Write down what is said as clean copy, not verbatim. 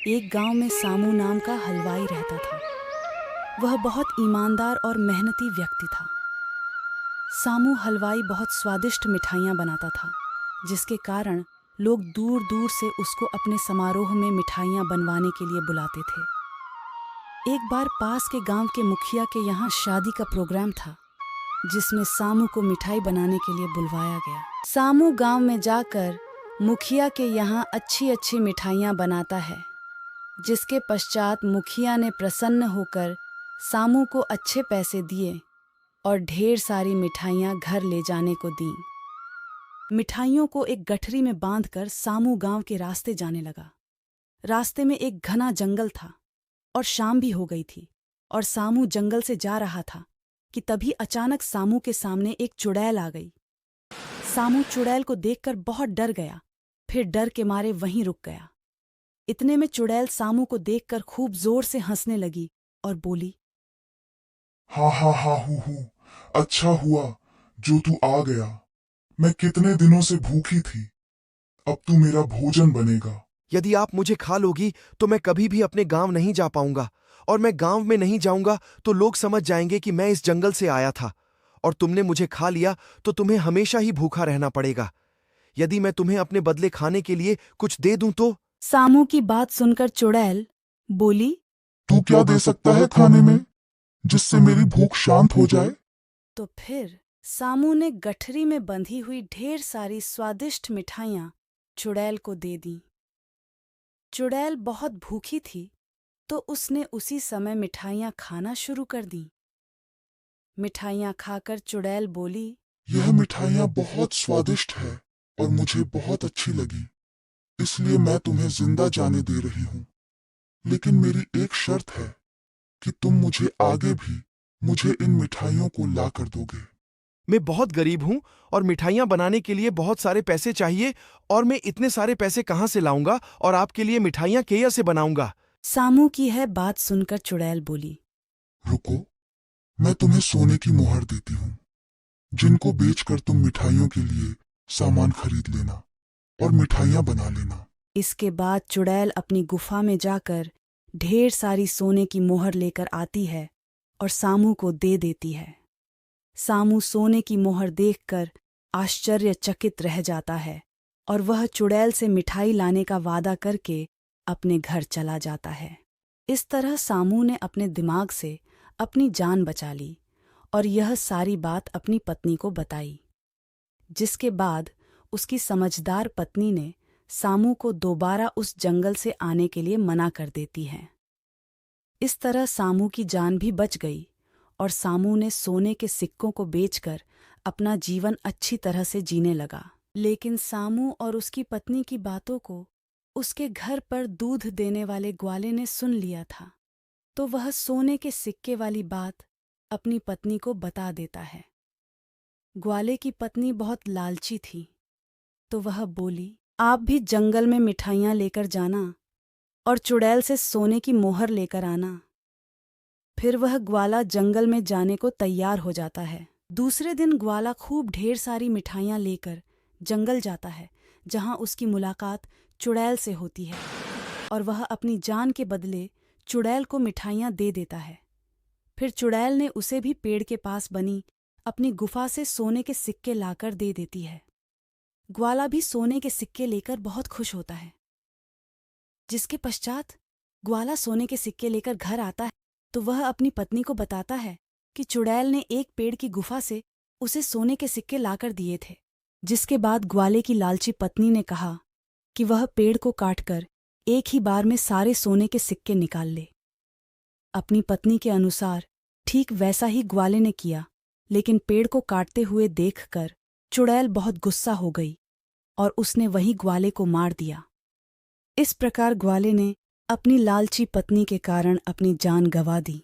एक गांव में सामू नाम का हलवाई रहता था। वह बहुत ईमानदार और मेहनती व्यक्ति था। सामू हलवाई बहुत स्वादिष्ट मिठाइयाँ बनाता था, जिसके कारण लोग दूर दूर से उसको अपने समारोह में मिठाइयाँ बनवाने के लिए बुलाते थे। एक बार पास के गांव के मुखिया के यहाँ शादी का प्रोग्राम था, जिसमें सामू को मिठाई बनाने के लिए बुलवाया गया। सामू गांव में जाकर मुखिया के यहाँ अच्छी अच्छी मिठाइयाँ बनाता है, जिसके पश्चात मुखिया ने प्रसन्न होकर सामू को अच्छे पैसे दिए और ढेर सारी मिठाइयाँ घर ले जाने को दीं। मिठाइयों को एक गठरी में बांधकर सामू गांव के रास्ते जाने लगा। रास्ते में एक घना जंगल था और शाम भी हो गई थी और सामू जंगल से जा रहा था कि तभी अचानक सामू के सामने एक चुड़ैल आ गई। सामू चुड़ैल को देखकर बहुत डर गया, फिर डर के मारे वहीं रुक गया। इतने में चुड़ैल सामू को देखकर खूब जोर से हंसने लगी और बोली, हा हा हा हू, अच्छा हुआ जो तू आ गया। मैं कितने दिनों से भूखी थी, अब तू मेरा भोजन बनेगा। यदि आप मुझे खा लोगी तो मैं कभी भी अपने गांव नहीं जा पाऊंगा, और मैं गांव में नहीं जाऊंगा तो लोग समझ जाएंगे कि मैं इस जंगल से आया था, और तुमने मुझे खा लिया तो तुम्हें हमेशा ही भूखा रहना पड़ेगा। यदि मैं तुम्हें अपने बदले खाने के लिए कुछ दे दूं तो? सामू की बात सुनकर चुड़ैल बोली, तू क्या दे सकता है खाने में जिससे मेरी भूख शांत हो जाए? तो फिर सामू ने गठरी में बंधी हुई ढेर सारी स्वादिष्ट मिठाइयाँ चुड़ैल को दे दीं। चुड़ैल बहुत भूखी थी, तो उसने उसी समय मिठाइयाँ खाना शुरू कर दीं। मिठाइयाँ खाकर चुड़ैल बोली, यह मिठाइयाँ बहुत स्वादिष्ट है और मुझे बहुत अच्छी लगी, इसलिए मैं तुम्हें जिंदा जाने दे रही हूँ। लेकिन मेरी एक शर्त है कि तुम मुझे आगे भी मुझे इन मिठाइयों को ला कर दोगे। मैं बहुत गरीब हूं और मिठाइयां बनाने के लिए बहुत सारे पैसे चाहिए, और मैं इतने सारे पैसे कहां से लाऊंगा और आपके लिए मिठाइयां कैसे बनाऊंगा? सामू की है बात सुनकर चुड़ैल बोली, रुको, मैं तुम्हें सोने की मोहर देती हूँ, जिनको बेचकर तुम मिठाइयों के लिए सामान खरीद लेना और मिठाइयाँ बना लेना। इसके बाद चुड़ैल अपनी गुफा में जाकर ढेर सारी सोने की मोहर लेकर आती है और सामू को दे देती है। सामू सोने की मोहर देखकर आश्चर्यचकित रह जाता है और वह चुड़ैल से मिठाई लाने का वादा करके अपने घर चला जाता है। इस तरह सामू ने अपने दिमाग से अपनी जान बचा ली और यह सारी बात अपनी पत्नी को बताई, जिसके बाद उसकी समझदार पत्नी ने सामू को दोबारा उस जंगल से आने के लिए मना कर देती है। इस तरह सामू की जान भी बच गई और सामू ने सोने के सिक्कों को बेचकर अपना जीवन अच्छी तरह से जीने लगा। लेकिन सामू और उसकी पत्नी की बातों को उसके घर पर दूध देने वाले ग्वाले ने सुन लिया था, तो वह सोने के सिक्के वाली बात अपनी पत्नी को बता देता है। ग्वाले की पत्नी बहुत लालची थी, तो वह बोली, आप भी जंगल में मिठाइयाँ लेकर जाना और चुड़ैल से सोने की मोहर लेकर आना। फिर वह ग्वाला जंगल में जाने को तैयार हो जाता है। दूसरे दिन ग्वाला खूब ढेर सारी मिठाइयाँ लेकर जंगल जाता है, जहाँ उसकी मुलाकात चुड़ैल से होती है और वह अपनी जान के बदले चुड़ैल को मिठाइयाँ दे देता है। फिर चुड़ैल ने उसे भी पेड़ के पास बनी अपनी गुफा से सोने के सिक्के लाकर दे देती है। ग्वाला भी सोने के सिक्के लेकर बहुत खुश होता है। जिसके पश्चात ग्वाला सोने के सिक्के लेकर घर आता है, तो वह अपनी पत्नी को बताता है कि चुड़ैल ने एक पेड़ की गुफा से उसे सोने के सिक्के लाकर दिए थे। जिसके बाद ग्वाले की लालची पत्नी ने कहा कि वह पेड़ को काटकर एक ही बार में सारे सोने के सिक्के निकाल ले। अपनी पत्नी के अनुसार ठीक वैसा ही ग्वाले ने किया, लेकिन पेड़ को काटते हुए देखकर चुड़ैल बहुत गुस्सा हो गई और उसने वही ग्वाले को मार दिया। इस प्रकार ग्वाले ने अपनी लालची पत्नी के कारण अपनी जान गंवा दी।